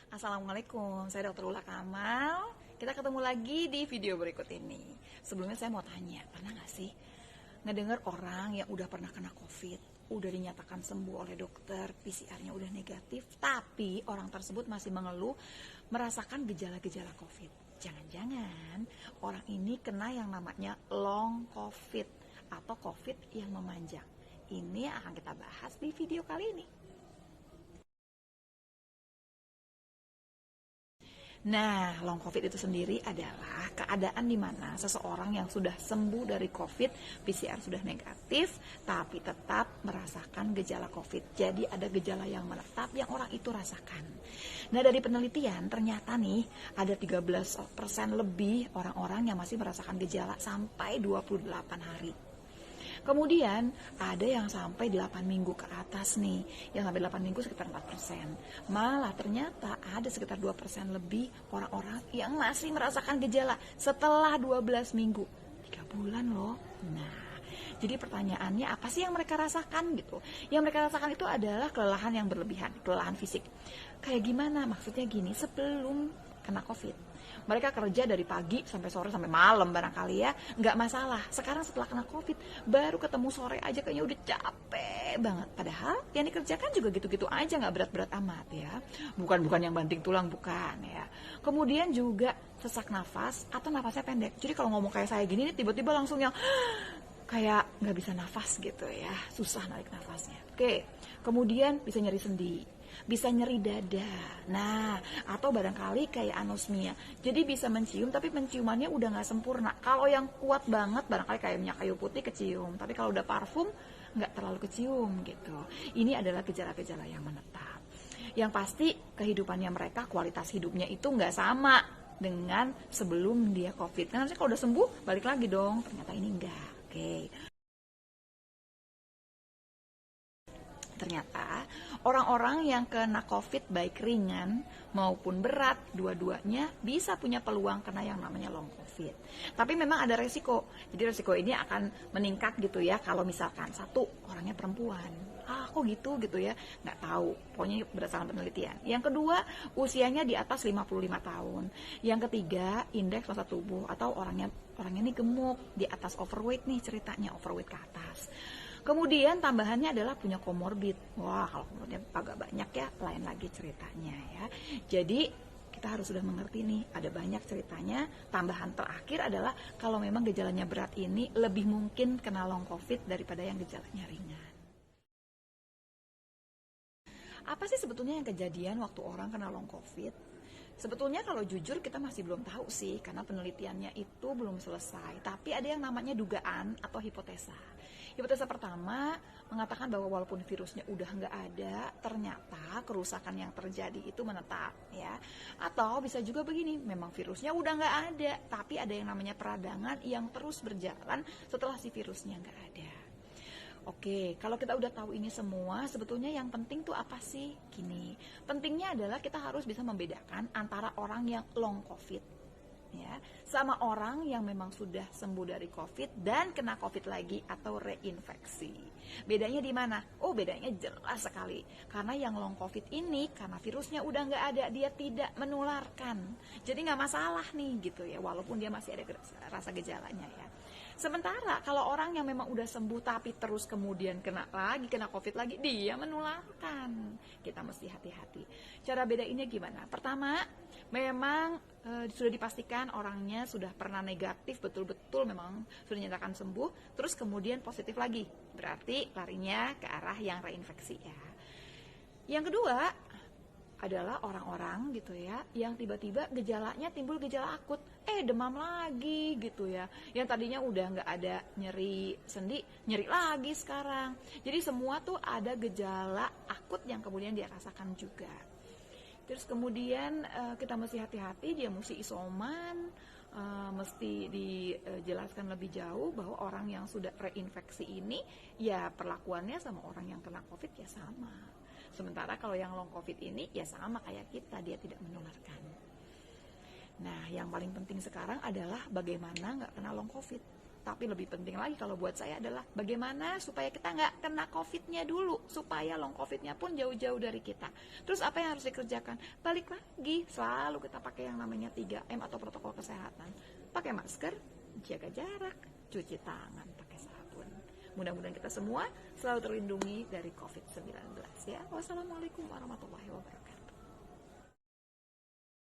Assalamualaikum, saya Dr. Ula Kamal. Kita ketemu lagi di video berikut ini. Sebelumnya saya mau tanya, pernah gak sih ngedenger orang yang udah pernah kena COVID, udah dinyatakan sembuh oleh dokter, PCR-nya udah negatif, tapi orang tersebut masih mengeluh merasakan gejala-gejala COVID. Jangan-jangan orang ini kena yang namanya long COVID atau COVID yang memanjang. Ini akan kita bahas di video kali ini. Nah, long COVID itu sendiri adalah keadaan di mana seseorang yang sudah sembuh dari COVID, PCR sudah negatif, tapi tetap merasakan gejala COVID. Jadi ada gejala yang menetap yang orang itu rasakan. Nah, dari penelitian ternyata nih ada 13% lebih orang-orang yang masih merasakan gejala sampai 28 hari. Kemudian ada yang sampai 8 minggu ke atas nih. Yang sampai 8 minggu sekitar 4%. Malah ternyata ada sekitar 2% lebih orang-orang yang masih merasakan gejala setelah 12 minggu. 3 bulan loh. Nah, jadi pertanyaannya apa sih yang mereka rasakan gitu? Yang mereka rasakan itu adalah kelelahan yang berlebihan, kelelahan fisik. Kayak gimana? Maksudnya gini, sebelum kena COVID, mereka kerja dari pagi sampai sore sampai malam barangkali ya, nggak masalah. Sekarang setelah kena COVID, baru ketemu sore aja kayaknya udah capek banget. Padahal yang dikerjakan juga gitu-gitu aja, nggak berat-berat amat ya. Bukan yang banting tulang, bukan ya. Kemudian juga sesak nafas atau nafasnya pendek. Jadi kalau ngomong kayak saya gini, tiba-tiba langsung yang kayak nggak bisa nafas gitu ya, susah narik nafasnya. Oke, kemudian bisa nyeri sendi, bisa nyeri dada. Nah, atau barangkali kayak anosmia. Jadi bisa mencium tapi penciumannya udah nggak sempurna. Kalau yang kuat banget barangkali kayak minyak kayu putih kecium, tapi kalau udah parfum nggak terlalu kecium gitu. Ini adalah gejala-gejala yang menetap. Yang pasti kehidupannya mereka, kualitas hidupnya itu nggak sama dengan sebelum dia COVID. Karena kalau udah sembuh balik lagi dong. Ternyata ini enggak. Oke. Ternyata orang-orang yang kena COVID baik ringan maupun berat, dua-duanya bisa punya peluang kena yang namanya long COVID. Tapi memang ada resiko. Jadi resiko ini akan meningkat gitu ya kalau misalkan satu, orangnya perempuan. Kok gitu ya, nggak tahu. Pokoknya berdasarkan penelitian. Yang kedua, usianya di atas 55 tahun. Yang ketiga, indeks massa tubuh atau orangnya ini gemuk, di atas overweight nih ceritanya, overweight ke atas. Kemudian tambahannya adalah punya komorbid. Wah, kalau kemudian agak banyak ya, lain lagi ceritanya ya. Jadi kita harus sudah mengerti nih, ada banyak ceritanya. Tambahan terakhir adalah kalau memang gejalanya berat ini lebih mungkin kena long COVID daripada yang gejalanya ringan. Apa sih sebetulnya yang kejadian waktu orang kena long COVID? Sebetulnya kalau jujur kita masih belum tahu sih, karena penelitiannya itu belum selesai. Tapi ada yang namanya dugaan atau hipotesa. Hipotesa pertama mengatakan bahwa walaupun virusnya udah nggak ada, ternyata kerusakan yang terjadi itu menetap ya. Atau bisa juga begini, memang virusnya udah nggak ada, tapi ada yang namanya peradangan yang terus berjalan setelah si virusnya nggak ada. Oke, kalau kita udah tahu ini semua, sebetulnya yang penting tuh apa sih? Gini, pentingnya adalah kita harus bisa membedakan antara orang yang long COVID, ya, sama orang yang memang sudah sembuh dari COVID dan kena COVID lagi atau reinfeksi. Bedanya di mana? Oh, bedanya jelas sekali. Karena yang long COVID ini, karena virusnya udah nggak ada, dia tidak menularkan. Jadi nggak masalah nih gitu ya, walaupun dia masih ada rasa gejalanya ya. Sementara kalau orang yang memang udah sembuh tapi terus kemudian kena COVID lagi, dia menularkan. Kita mesti hati-hati. Cara bedainnya gimana? Pertama, memang sudah dipastikan orangnya sudah pernah negatif, betul-betul memang sudah dinyatakan sembuh, terus kemudian positif lagi. Berarti larinya ke arah yang reinfeksi ya. Yang kedua adalah orang-orang gitu ya yang tiba-tiba gejalanya timbul gejala akut, demam lagi gitu ya, yang tadinya udah nggak ada nyeri sendi, nyeri lagi sekarang. Jadi semua tuh ada gejala akut yang kemudian dia rasakan juga. Terus kemudian kita mesti hati-hati, dia mesti isoman, mesti dijelaskan lebih jauh bahwa orang yang sudah reinfeksi ini ya perlakuannya sama orang yang kena COVID ya sama. Sementara kalau yang long COVID ini ya sama kayak kita, dia tidak menularkan. Nah, yang paling penting sekarang adalah bagaimana nggak kena long COVID. Tapi lebih penting lagi kalau buat saya adalah bagaimana supaya kita nggak kena COVID-nya dulu, supaya long COVID-nya pun jauh-jauh dari kita. Terus apa yang harus dikerjakan? Balik lagi, selalu kita pakai yang namanya 3M atau protokol kesehatan. Pakai masker, jaga jarak, cuci tangan, pakai sabun. Mudah-mudahan kita semua selalu terlindungi dari COVID-19 ya. Wassalamualaikum warahmatullahi wabarakatuh.